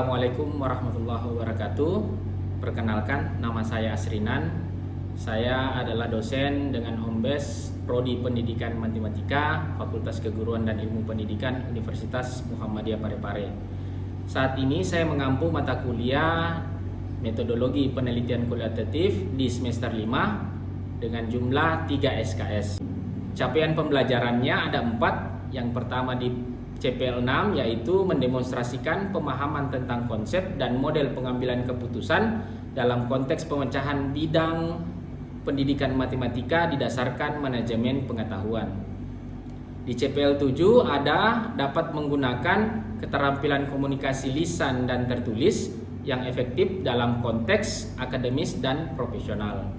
Assalamualaikum warahmatullahi wabarakatuh. Perkenalkan, nama saya Asrinan. Saya adalah dosen dengan home base Prodi Pendidikan Matematika, Fakultas Keguruan dan Ilmu Pendidikan Universitas Muhammadiyah Parepare. Saat ini saya mengampu mata kuliah Metodologi Penelitian Kualitatif di semester 5 dengan jumlah 3 SKS. Capaian pembelajarannya ada 4. Yang pertama di CPL 6 yaitu mendemonstrasikan pemahaman tentang konsep dan model pengambilan keputusan dalam konteks pemecahan bidang pendidikan matematika didasarkan manajemen pengetahuan. Di CPL 7 ada dapat menggunakan keterampilan komunikasi lisan dan tertulis yang efektif dalam konteks akademis dan profesional.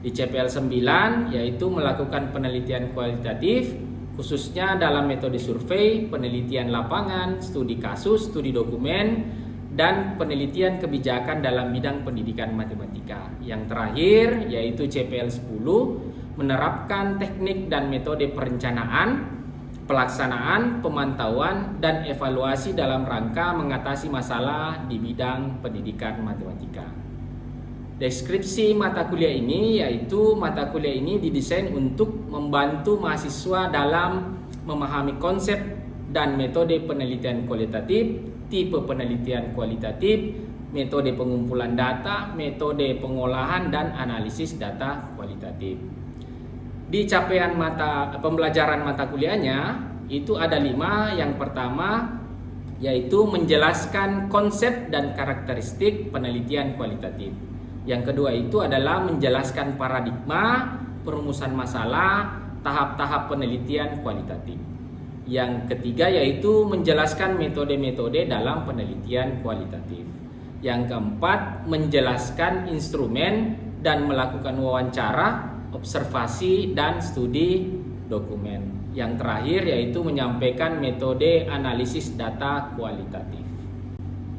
Di CPL 9 yaitu melakukan penelitian kualitatif khususnya dalam metode survei, penelitian lapangan, studi kasus, studi dokumen, dan penelitian kebijakan dalam bidang pendidikan matematika. Yang terakhir yaitu CPL 10 menerapkan teknik dan metode perencanaan, pelaksanaan, pemantauan, dan evaluasi dalam rangka mengatasi masalah di bidang pendidikan matematika. Deskripsi mata kuliah ini yaitu mata kuliah ini didesain untuk membantu mahasiswa dalam memahami konsep dan metode penelitian kualitatif, tipe penelitian kualitatif, metode pengumpulan data, metode pengolahan dan analisis data kualitatif. Di capaian pembelajaran mata kuliahnya itu ada 5. Yang pertama yaitu menjelaskan konsep dan karakteristik penelitian kualitatif. Yang kedua itu adalah menjelaskan paradigma, perumusan masalah, tahap-tahap penelitian kualitatif. Yang ketiga yaitu menjelaskan metode-metode dalam penelitian kualitatif. Yang keempat menjelaskan instrumen dan melakukan wawancara, observasi, dan studi dokumen. Yang terakhir yaitu menyampaikan metode analisis data kualitatif.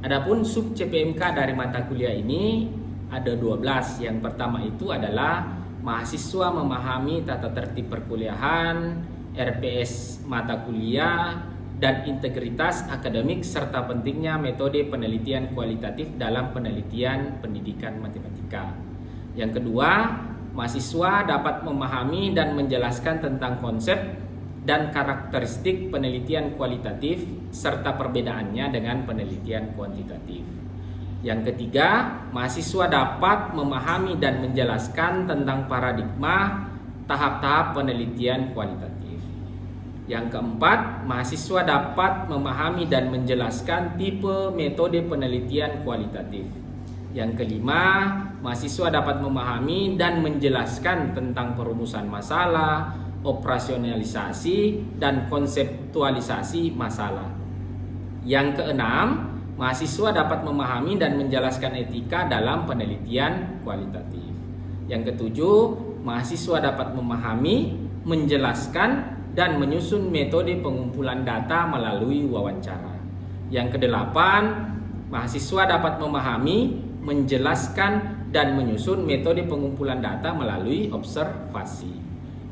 Adapun sub CPMK dari mata kuliah ini ada 12. Yang pertama itu adalah mahasiswa memahami tata tertib perkuliahan, RPS mata kuliah, dan integritas akademik serta pentingnya metode penelitian kualitatif dalam penelitian pendidikan matematika. Yang kedua, mahasiswa dapat memahami dan menjelaskan tentang konsep dan karakteristik penelitian kualitatif serta perbedaannya dengan penelitian kuantitatif. Yang ketiga, mahasiswa dapat memahami dan menjelaskan tentang paradigma tahap-tahap penelitian kualitatif. Yang keempat, mahasiswa dapat memahami dan menjelaskan tipe metode penelitian kualitatif. Yang kelima, mahasiswa dapat memahami dan menjelaskan tentang perumusan masalah, operasionalisasi, dan konseptualisasi masalah. Yang keenam, mahasiswa dapat memahami dan menjelaskan etika dalam penelitian kualitatif. Yang ketujuh, mahasiswa dapat memahami, menjelaskan, dan menyusun metode pengumpulan data melalui wawancara. Yang kedelapan, mahasiswa dapat memahami, menjelaskan, dan menyusun metode pengumpulan data melalui observasi.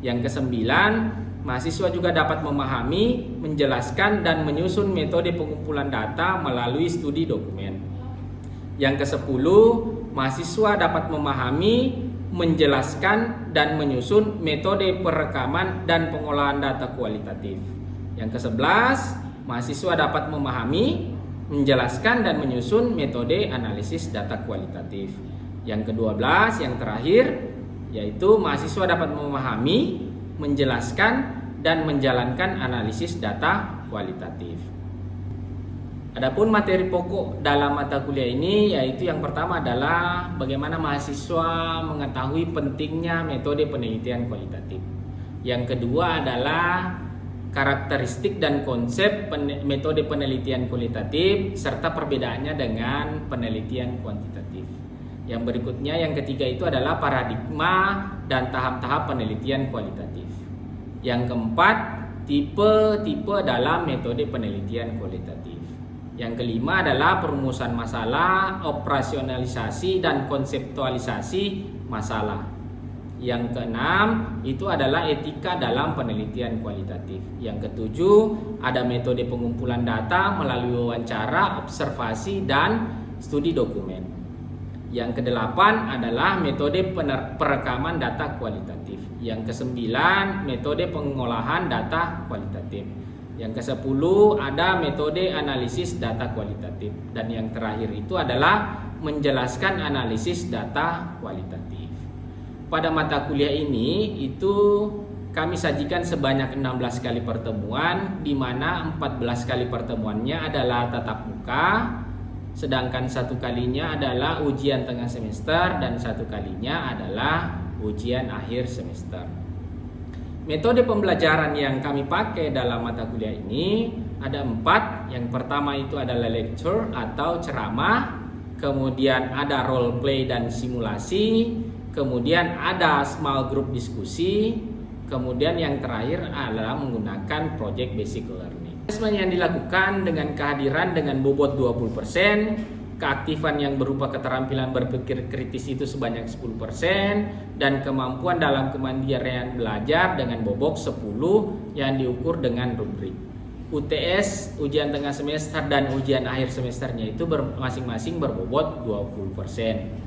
Yang kesembilan, mahasiswa juga dapat memahami, menjelaskan, dan menyusun metode pengumpulan data melalui studi dokumen. Yang ke-10, mahasiswa dapat memahami, menjelaskan, dan menyusun metode perekaman dan pengolahan data kualitatif. Yang ke-11, mahasiswa dapat memahami, menjelaskan, dan menyusun metode analisis data kualitatif. Yang ke-12, yang terakhir, yaitu mahasiswa dapat memahami, menjelaskan, dan menjalankan analisis data kualitatif. Adapun materi pokok dalam mata kuliah ini yaitu yang pertama adalah bagaimana mahasiswa mengetahui pentingnya metode penelitian kualitatif. Yang kedua adalah karakteristik dan konsep metode penelitian kualitatif serta perbedaannya dengan penelitian kuantitatif. Yang berikutnya yang ketiga itu adalah paradigma dan tahap-tahap penelitian kualitatif. Yang keempat, tipe-tipe dalam metode penelitian kualitatif. Yang kelima adalah perumusan masalah, operasionalisasi, dan konseptualisasi masalah. Yang keenam itu adalah etika dalam penelitian kualitatif. Yang ketujuh ada metode pengumpulan data melalui wawancara, observasi, dan studi dokumen. Yang kedelapan adalah metode perekaman data kualitatif. Yang kesembilan metode pengolahan data kualitatif. Yang kesepuluh ada metode analisis data kualitatif. Dan yang terakhir itu adalah menjelaskan analisis data kualitatif. Pada mata kuliah ini itu kami sajikan sebanyak 16 kali pertemuan, di mana 14 kali pertemuannya adalah tatap muka, sedangkan 1 kalinya adalah ujian tengah semester dan 1 kalinya adalah ujian akhir semester. Metode pembelajaran yang kami pakai dalam mata kuliah ini ada 4. Yang pertama itu adalah lecture atau ceramah, kemudian ada role play dan simulasi, kemudian ada small group diskusi, kemudian yang terakhir adalah menggunakan project basic learning. Asesmen yang dilakukan dengan kehadiran dengan bobot 20%, keaktifan yang berupa keterampilan berpikir kritis itu sebanyak 10%, dan kemampuan dalam kemandirian belajar dengan bobot 10 yang diukur dengan rubrik. UTS, ujian tengah semester dan ujian akhir semesternya itu masing-masing berbobot 20%.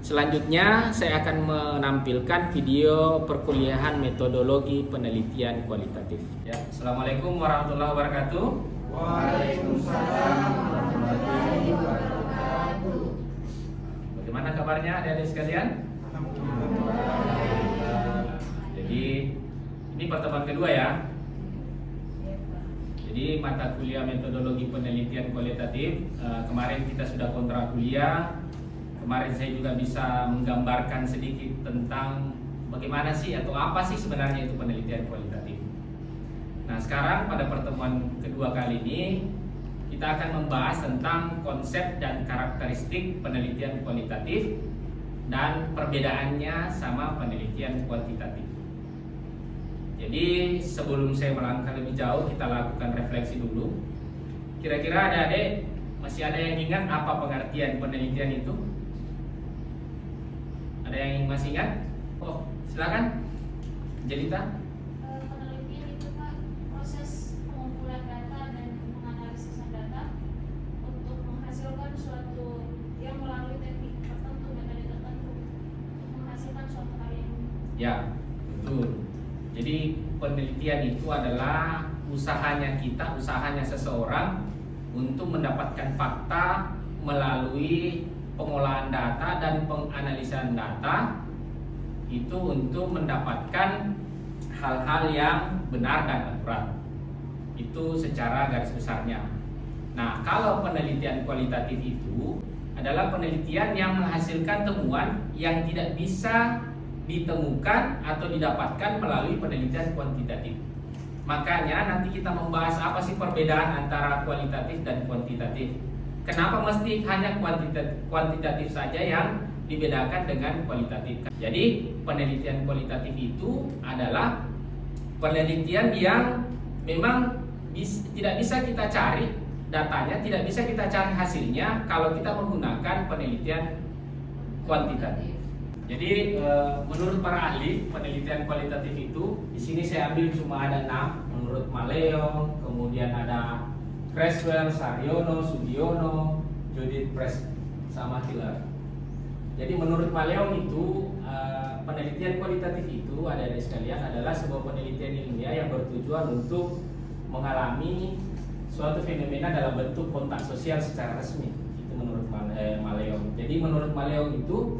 Selanjutnya saya akan menampilkan video perkuliahan metodologi penelitian kualitatif. Ya, Assalamualaikum warahmatullahi wabarakatuh. Waalaikumsalam warahmatullahi wabarakatuh. Bagaimana kabarnya adik-adik sekalian? Jadi ini pertemuan kedua ya. Jadi mata kuliah metodologi penelitian kualitatif, kemarin kita sudah kontra kuliah. Kemarin saya juga bisa menggambarkan sedikit tentang bagaimana sih atau apa sih sebenarnya itu penelitian kualitatif. Nah, sekarang pada pertemuan kedua kali ini kita akan membahas tentang konsep dan karakteristik penelitian kualitatif dan perbedaannya sama penelitian kuantitatif. Jadi sebelum saya melangkah lebih jauh, kita lakukan refleksi dulu. Kira-kira adik-adik masih ada yang ingat apa pengertian penelitian itu? Ada yang masih ingat? Oh, silakan, Jelita. Penelitian itu Pak, proses pengumpulan data dan menganalisis data untuk menghasilkan suatu yang melalui teknik tertentu, metode tertentu untuk menghasilkan suatu karya. Ya, betul. Jadi penelitian itu adalah usahanya seseorang untuk mendapatkan fakta melalui pengolahan data dan penganalisan data itu untuk mendapatkan hal-hal yang benar dan akurat. Itu secara garis besarnya. Nah, kalau penelitian kualitatif itu adalah penelitian yang menghasilkan temuan yang tidak bisa ditemukan atau didapatkan melalui penelitian kuantitatif. Makanya nanti kita membahas apa sih perbedaan antara kualitatif dan kuantitatif. Kenapa mesti hanya kuantitatif saja yang dibedakan dengan kualitatif? Jadi penelitian kualitatif itu adalah penelitian yang memang tidak bisa kita cari datanya, tidak bisa kita cari hasilnya kalau kita menggunakan penelitian kuantitatif. Jadi menurut para ahli penelitian kualitatif itu, di sini saya ambil cuma ada 6 menurut Maleong, kemudian ada Creswell, Saryono, Sugiono, Judith Press, sama Hiller. Jadi menurut Maleong itu penelitian kualitatif itu adik-adik sekalian adalah sebuah penelitian ilmiah yang bertujuan untuk mengalami suatu fenomena dalam bentuk kontak sosial secara resmi. Itu menurut Maleong. Jadi menurut Maleong itu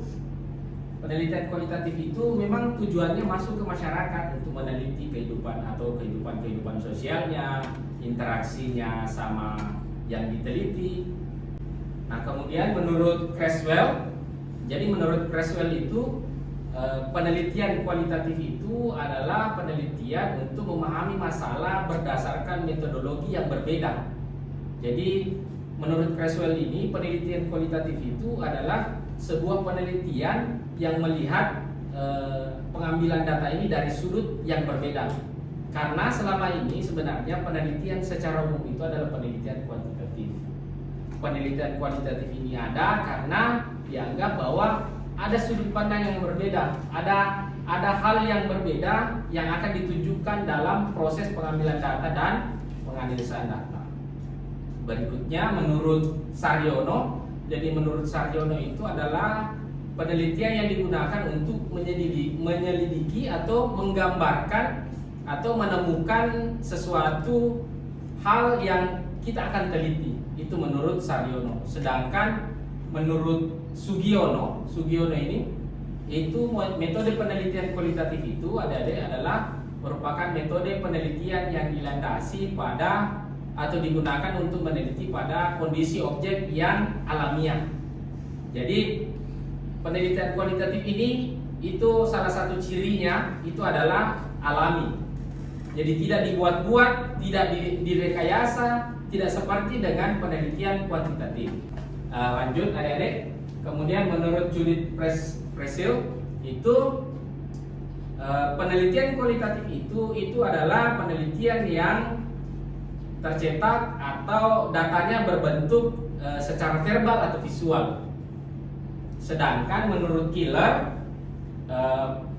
penelitian kualitatif itu memang tujuannya masuk ke masyarakat untuk meneliti kehidupan sosialnya, interaksinya sama yang diteliti. Nah, kemudian menurut Creswell, jadi menurut Creswell itu penelitian kualitatif itu adalah penelitian untuk memahami masalah berdasarkan metodologi yang berbeda. Jadi menurut Creswell ini penelitian kualitatif itu adalah sebuah penelitian yang melihat pengambilan data ini dari sudut yang berbeda. Karena selama ini sebenarnya penelitian secara umum itu adalah penelitian kuantitatif. Penelitian kuantitatif ini ada karena dianggap bahwa ada sudut pandang yang berbeda, ada hal yang berbeda yang akan ditunjukkan dalam proses pengambilan data dan penganalisan data. Berikutnya menurut Saryono, jadi menurut Saryono itu adalah penelitian yang digunakan untuk menyelidiki atau menggambarkan atau menemukan sesuatu hal yang kita akan teliti. Itu menurut Saryono. Sedangkan menurut Sugiono ini itu metode penelitian kualitatif itu adalah merupakan metode penelitian yang dilandasi pada atau digunakan untuk meneliti pada kondisi objek yang alamiah. Jadi penelitian kualitatif ini itu salah satu cirinya itu adalah alami. Jadi tidak dibuat-buat, tidak direkayasa, tidak seperti dengan penelitian kuantitatif. Lanjut adik-adik. Kemudian menurut Judith Presil itu penelitian kualitatif itu adalah penelitian yang tercetak atau datanya berbentuk secara verbal atau visual. Sedangkan menurut Killer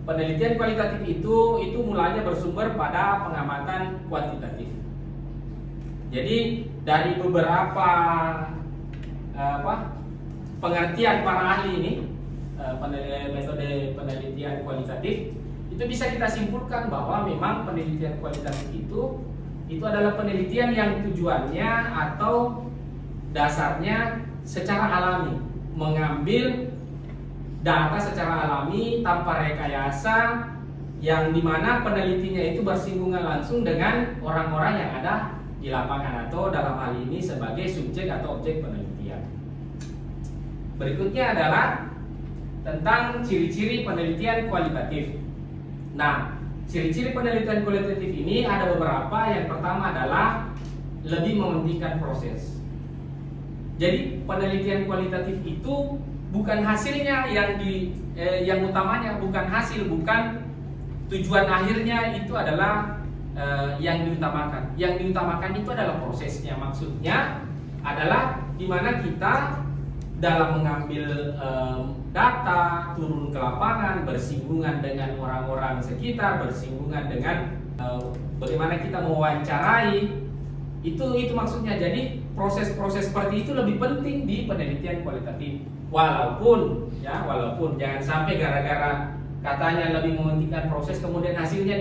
penelitian kualitatif itu mulanya bersumber pada pengamatan kuantitatif. Jadi dari beberapa pengertian para ahli ini metode penelitian kualitatif itu bisa kita simpulkan bahwa memang penelitian kualitatif itu adalah penelitian yang tujuannya atau dasarnya secara alami, mengambil data secara alami tanpa rekayasa, yang dimana penelitinya itu bersinggungan langsung dengan orang-orang yang ada di lapangan atau dalam hal ini sebagai subjek atau objek penelitian. Berikutnya adalah tentang ciri-ciri penelitian kualitatif. Nah, ciri-ciri penelitian kualitatif ini ada beberapa. Yang pertama adalah lebih mementingkan proses. Jadi penelitian kualitatif itu bukan hasilnya yang utamanya, bukan hasil, bukan tujuan akhirnya itu adalah yang diutamakan. Yang diutamakan itu adalah prosesnya. Maksudnya adalah di mana kita dalam mengambil data, turun ke lapangan, bersinggungan dengan orang-orang sekitar, bersinggungan dengan bagaimana kita mewawancarai, itu maksudnya. Jadi proses-proses seperti itu lebih penting di penelitian kualitatif. Walaupun jangan sampai gara-gara katanya lebih mementingkan proses kemudian hasilnya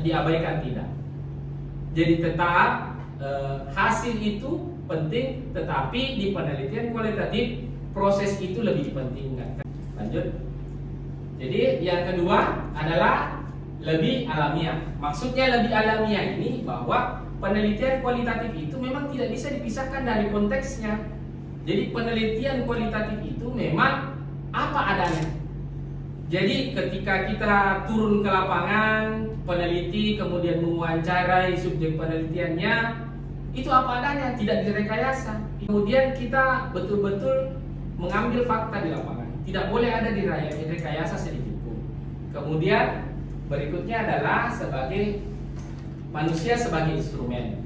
diabaikan, tidak. Jadi tetap hasil itu penting, tetapi di penelitian kualitatif proses itu lebih dipentingkan. Lanjut. Jadi yang kedua adalah lebih alamiah. Maksudnya lebih alamiah ini bahwa penelitian kualitatif itu memang tidak bisa dipisahkan dari konteksnya. Jadi penelitian kualitatif itu memang apa adanya. Jadi ketika kita turun ke lapangan, peneliti kemudian mewawancarai subjek penelitiannya, itu apa adanya, tidak direkayasa. Kemudian kita betul-betul mengambil fakta di lapangan, tidak boleh ada direkayasa sedikit pun. Kemudian berikutnya adalah sebagai manusia sebagai instrumen.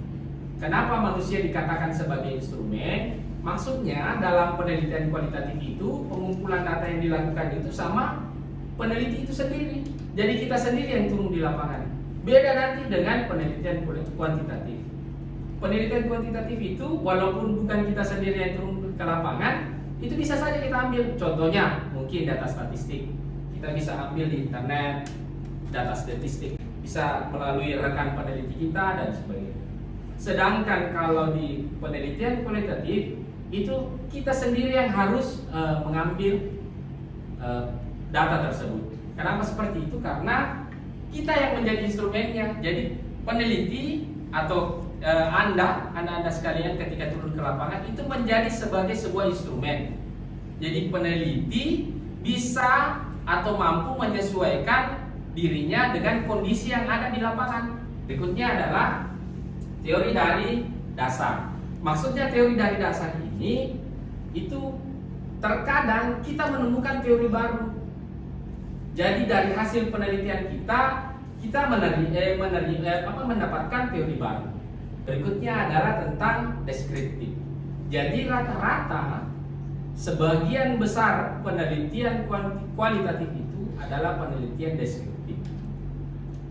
Kenapa manusia dikatakan sebagai instrumen? Maksudnya dalam penelitian kualitatif itu pengumpulan data yang dilakukan itu sama peneliti itu sendiri. Jadi kita sendiri yang turun di lapangan. Beda nanti dengan penelitian kuantitatif. Penelitian kuantitatif itu walaupun bukan kita sendiri yang turun ke lapangan, itu bisa saja kita ambil. Contohnya mungkin data statistik. Kita bisa ambil di internet data statistik, bisa melalui rekan peneliti kita dan sebagainya. Sedangkan kalau di penelitian kualitatif itu kita sendiri yang harus mengambil data tersebut. Kenapa seperti itu? Karena kita yang menjadi instrumennya. Jadi peneliti atau anda sekalian ketika turun ke lapangan itu menjadi sebagai sebuah instrumen. Jadi peneliti bisa atau mampu menyesuaikan dirinya dengan kondisi yang ada di lapangan. Berikutnya adalah teori dari dasar. Maksudnya teori dari dasar ini itu terkadang kita menemukan teori baru. Jadi dari hasil penelitian kita mendapatkan teori baru. Berikutnya adalah tentang deskriptif. Jadi rata-rata sebagian besar penelitian kualitatif itu adalah penelitian deskriptif.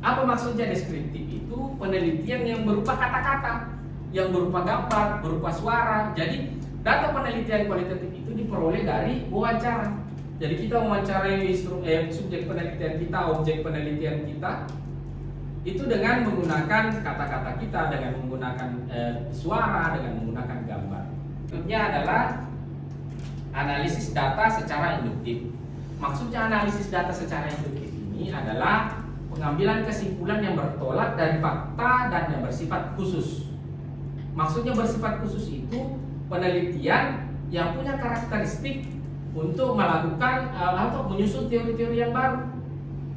Apa maksudnya deskriptif itu? Penelitian yang berupa kata-kata, yang berupa gambar, berupa suara. Jadi data penelitian kualitatif itu diperoleh dari wawancara. Jadi kita mewawancarai subjek penelitian kita, objek penelitian kita itu dengan menggunakan kata-kata kita, dengan menggunakan suara, dengan menggunakan gambar. Berikutnya adalah analisis data secara induktif. Maksudnya analisis data secara induktif ini adalah pengambilan kesimpulan yang bertolak dari fakta dan yang bersifat khusus. Maksudnya bersifat khusus itu penelitian yang punya karakteristik untuk melakukan atau menyusun teori-teori yang baru.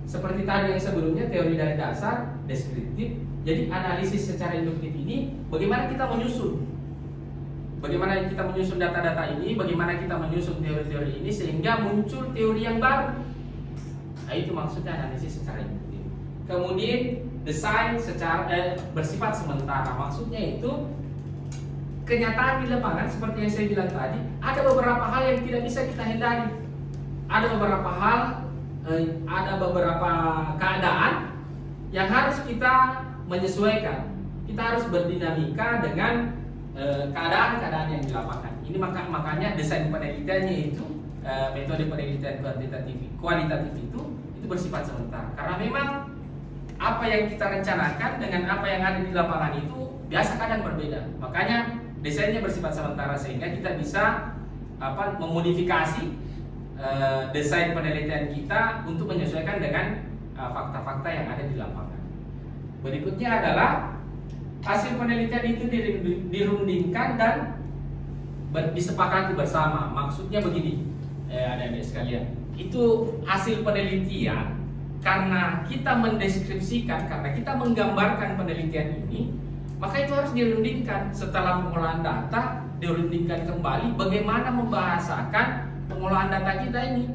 Seperti tadi yang sebelumnya, teori dari dasar, deskriptif. Jadi analisis secara induktif ini bagaimana kita menyusun, bagaimana kita menyusun data-data ini, bagaimana kita menyusun teori-teori ini sehingga muncul teori yang baru. Nah, itu maksudnya analisis secara induktif. Kemudian desain secara bersifat sementara. Maksudnya itu kenyataan di lapangan seperti yang saya bilang tadi, ada beberapa hal yang tidak bisa kita hindari. Ada beberapa hal, ada beberapa keadaan yang harus kita menyesuaikan. Kita harus berdinamika dengan keadaan-keadaan yang di lapangan. Ini makanya desain penelitiannya itu, metode penelitian kualitatif itu bersifat sementara. Karena memang apa yang kita rencanakan dengan apa yang ada di lapangan itu biasa kadang berbeda. Makanya desainnya bersifat sementara sehingga kita bisa memodifikasi desain penelitian kita untuk menyesuaikan dengan fakta-fakta yang ada di lapangan. Berikutnya adalah hasil penelitian itu dirundingkan dan disepakati bersama. Maksudnya begini, adik-adik sekalian, itu hasil penelitian karena kita mendeskripsikan, karena kita menggambarkan penelitian ini, maka itu harus dirundingkan. Setelah pengolahan data, dirundingkan kembali bagaimana membahasakan pengolahan data kita ini.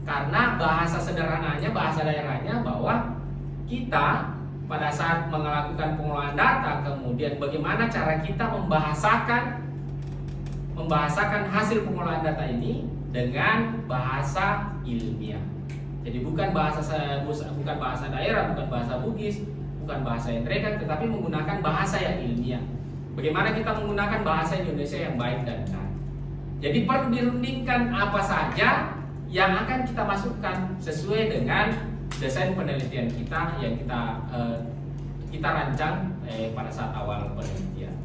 Karena bahasa sederhananya, bahasa daerahnya bahwa kita pada saat melakukan pengolahan data, kemudian bagaimana cara kita membahasakan hasil pengolahan data ini dengan bahasa ilmiah. Jadi bukan bahasa daerah, bukan bahasa Bugis, bukan bahasa Entrekan, tetapi menggunakan bahasa yang ilmiah. Bagaimana kita menggunakan bahasa Indonesia yang baik dan benar. Jadi perlu dirundingkan apa saja yang akan kita masukkan sesuai dengan desain penelitian kita yang kita rancang pada saat awal penelitian.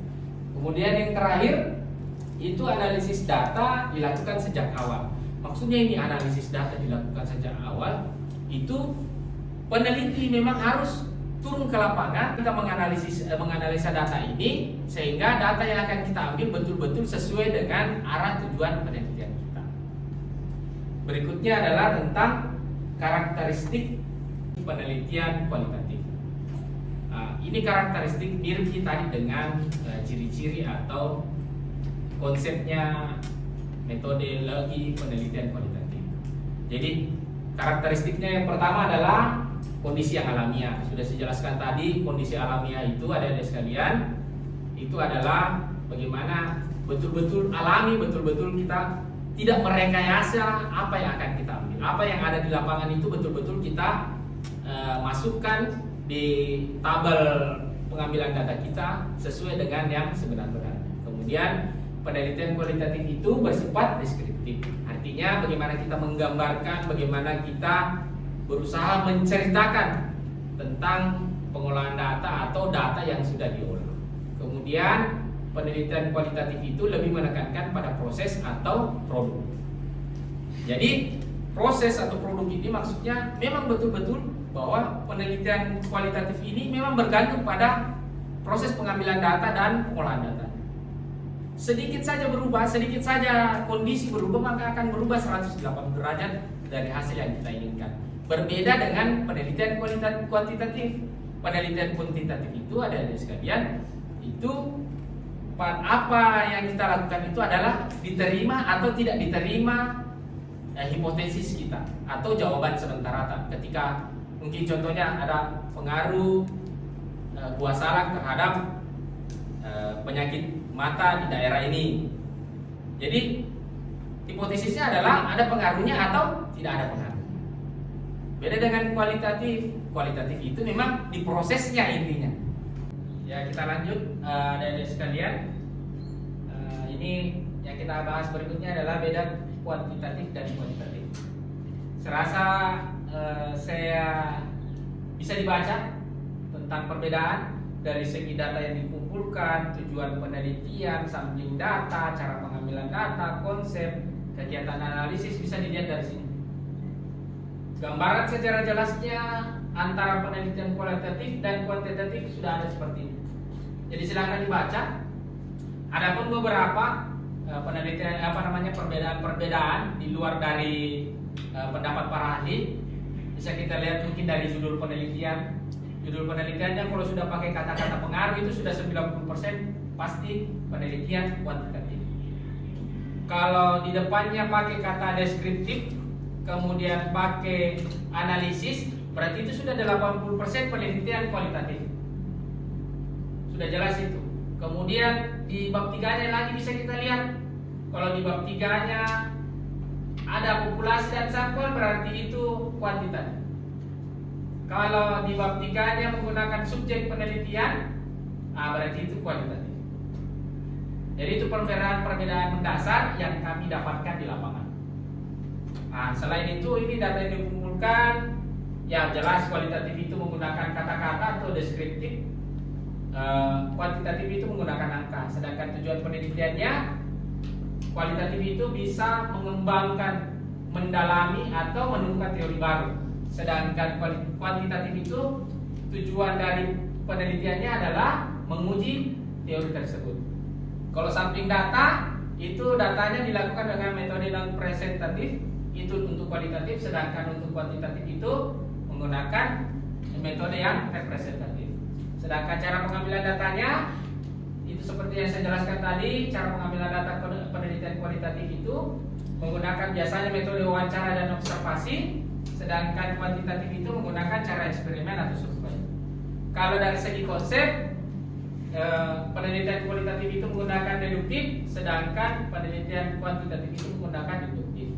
Kemudian yang terakhir itu analisis data dilakukan sejak awal. Maksudnya ini analisis data dilakukan sejak awal, itu peneliti memang harus turun ke lapangan, kita menganalisa data ini sehingga data yang akan kita ambil betul-betul sesuai dengan arah tujuan penelitian kita. Berikutnya adalah tentang karakteristik penelitian kualitatif. Ini karakteristik mirip tadi dengan ciri-ciri atau konsepnya metodologi penelitian kualitatif. Jadi karakteristiknya yang pertama adalah kondisi yang alamiah. Sudah saya jelaskan tadi, kondisi alamiah itu adik-adik sekalian, itu adalah bagaimana betul-betul alami, betul-betul kita tidak merekayasa apa yang akan kita ambil. Apa yang ada di lapangan itu betul-betul kita masukkan di tabel pengambilan data kita sesuai dengan yang sebenar-benarnya. Kemudian penelitian kualitatif itu bersifat deskriptif. Artinya bagaimana kita menggambarkan, bagaimana kita berusaha menceritakan tentang pengolahan data atau data yang sudah diolah. Kemudian penelitian kualitatif itu lebih menekankan pada proses atau produk. Jadi proses atau produk ini maksudnya memang betul-betul bahwa penelitian kualitatif ini memang bergantung pada proses pengambilan data dan pengolahan data. Sedikit saja berubah, sedikit saja kondisi berubah, maka akan berubah 180 derajat dari hasil yang kita inginkan. Berbeda dengan penelitian kuantitatif. Penelitian kuantitatif itu adik-adik sekalian, itu apa yang kita lakukan itu adalah diterima atau tidak diterima hipotesis kita atau jawaban sementara. Ketika mungkin contohnya ada pengaruh buah salak terhadap penyakit mata di daerah ini. Jadi hipotesisnya adalah ada pengaruhnya atau tidak ada pengaruh. Beda dengan kualitatif. Kualitatif itu memang di prosesnya intinya. Ya, kita lanjut, adik-adik sekalian. Ini yang kita bahas berikutnya adalah beda kuantitatif dan kualitatif. Serasa saya bisa dibaca tentang perbedaan dari segi data yang dikumpulkan, tujuan penelitian, sampling data, cara pengambilan data, konsep, kegiatan analisis bisa dilihat dari sini. Gambaran secara jelasnya antara penelitian kualitatif dan kuantitatif sudah ada seperti ini. Jadi silakan dibaca. Adapun beberapa penelitian perbedaan di luar dari pendapat para ahli bisa kita lihat mungkin dari judul penelitian. Judul penelitiannya kalau sudah pakai kata-kata pengaruh itu sudah 90% pasti penelitian kuantitatif. Kalau di depannya pakai kata deskriptif, kemudian pakai analisis, berarti itu sudah 80% penelitian kualitatif. Sudah jelas itu. Kemudian di bab 3-nya lagi bisa kita lihat. Kalau di bab 3-nya ada populasi dan sampel, berarti itu kuantitatif. Kalau di bab 3-nya menggunakan subjek penelitian, berarti itu kualitatif. Jadi itu perbedaan mendasar yang kami dapatkan di lapangan. Selain itu, ini data yang dikumpulkan, ya jelas kualitatif itu menggunakan kata-kata atau deskriptif, kuantitatif itu menggunakan angka. Sedangkan tujuan penelitiannya, kualitatif itu bisa mengembangkan, mendalami atau menemukan teori baru. Sedangkan kuantitatif itu tujuan dari penelitiannya adalah menguji teori tersebut. Kalau sampling data, itu datanya dilakukan dengan metode non presentatif, itu untuk kualitatif. Sedangkan untuk kuantitatif itu menggunakan metode yang representatif. Sedangkan cara pengambilan datanya itu seperti yang saya jelaskan tadi, cara pengambilan data penelitian kualitatif itu menggunakan biasanya metode wawancara dan observasi. Sedangkan kuantitatif itu menggunakan cara eksperimen atau survei. Kalau dari segi konsep, penelitian kualitatif itu menggunakan deduktif, sedangkan penelitian kuantitatif itu menggunakan induktif.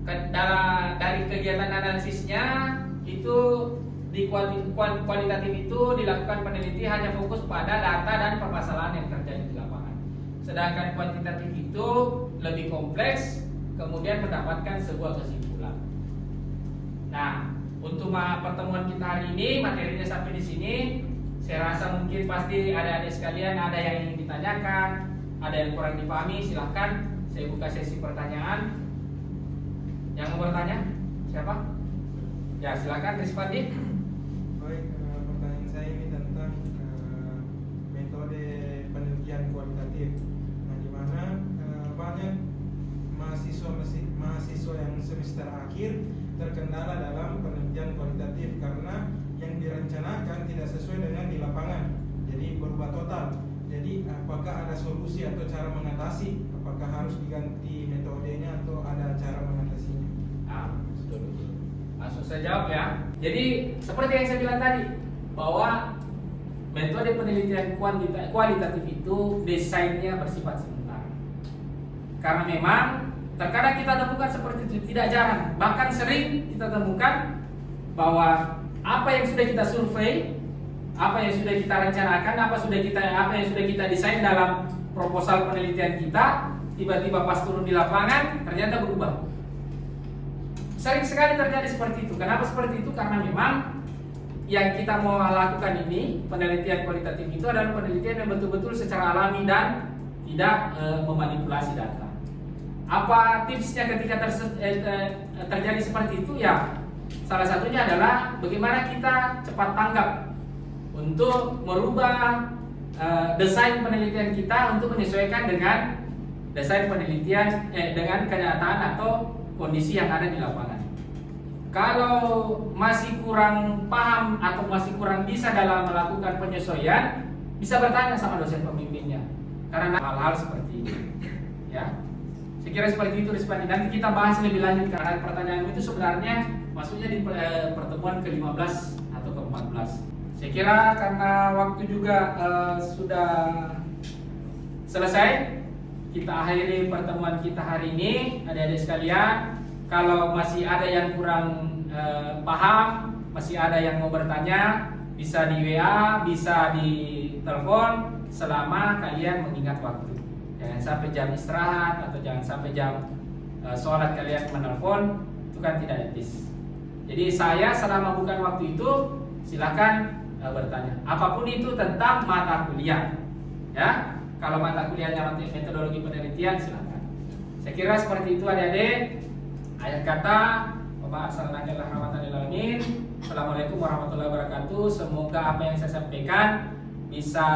Dari kegiatan analisisnya itu di kualitatif itu dilakukan peneliti hanya fokus pada data dan permasalahan yang terjadi di lapangan. Sedangkan kuantitatif itu lebih kompleks, kemudian mendapatkan sebuah kesimpulan. Nah, untuk pertemuan kita hari ini, materinya sampai di sini. Saya rasa mungkin pasti adik-adik sekalian ada yang ingin ditanyakan, ada yang kurang dipahami, silahkan saya buka sesi pertanyaan. Yang mau bertanya? Siapa? Ya, silakan Rizpandi. Baik, pertanyaan saya ini tentang metode penelitian kualitatif. Nah, di mana banyak mahasiswa yang semester akhir terkendala dalam penelitian kualitatif karena yang direncanakan tidak sesuai dengan di lapangan, jadi berubah total. Jadi apakah ada solusi atau cara mengatasi? Apakah harus diganti metodenya atau ada cara mengatasinya? Langsung saya jawab ya. Jadi seperti yang saya bilang tadi, bahwa metode penelitian kualitatif itu desainnya bersifat sementara. Karena memang terkadang kita temukan seperti itu, tidak jarang, bahkan sering kita temukan bahwa apa yang sudah kita survei, apa yang sudah kita rencanakan, apa yang sudah kita desain dalam proposal penelitian kita, tiba-tiba pas turun di lapangan ternyata berubah. Sering sekali terjadi seperti itu. Kenapa seperti itu? Karena memang yang kita mau lakukan ini, penelitian kualitatif itu adalah penelitian yang betul-betul secara alami dan tidak memanipulasi data. Apa tipsnya ketika terjadi seperti itu? Ya, salah satunya adalah bagaimana kita cepat tanggap untuk merubah desain penelitian kita untuk menyesuaikan dengan desain penelitian dengan kenyataan atau kondisi yang ada di lapangan. Kalau masih kurang paham atau masih kurang bisa dalam melakukan penyesuaian, bisa bertanya sama dosen pembimbingnya. Karena hal-hal seperti ini, ya. Saya kira seperti itu Rizpandi. Nanti kita bahas lebih lanjut karena pertanyaan itu sebenarnya maksudnya di pertemuan ke-15 atau ke-14. Saya kira karena waktu juga sudah selesai, kita akhiri pertemuan kita hari ini, adik-adik sekalian. Kalau masih ada yang kurang paham, masih ada yang mau bertanya, bisa di WA, bisa di telepon, selama kalian mengingat waktu. Jangan sampai jam istirahat atau jangan sampai jam sholat kalian menelpon, itu kan tidak etis. Jadi saya selama bukan waktu itu silakan bertanya. Apapun itu tentang mata kuliah, ya. Kalau mata kuliahnya metodologi penelitian, silakan. Saya kira seperti itu adik-adik. Akhir kata, Assalamualaikum warahmatullahi wabarakatuh. Semoga apa yang saya sampaikan bisa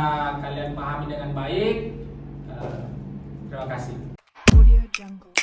kalian pahami dengan baik. Terima kasih. Audio Jungle.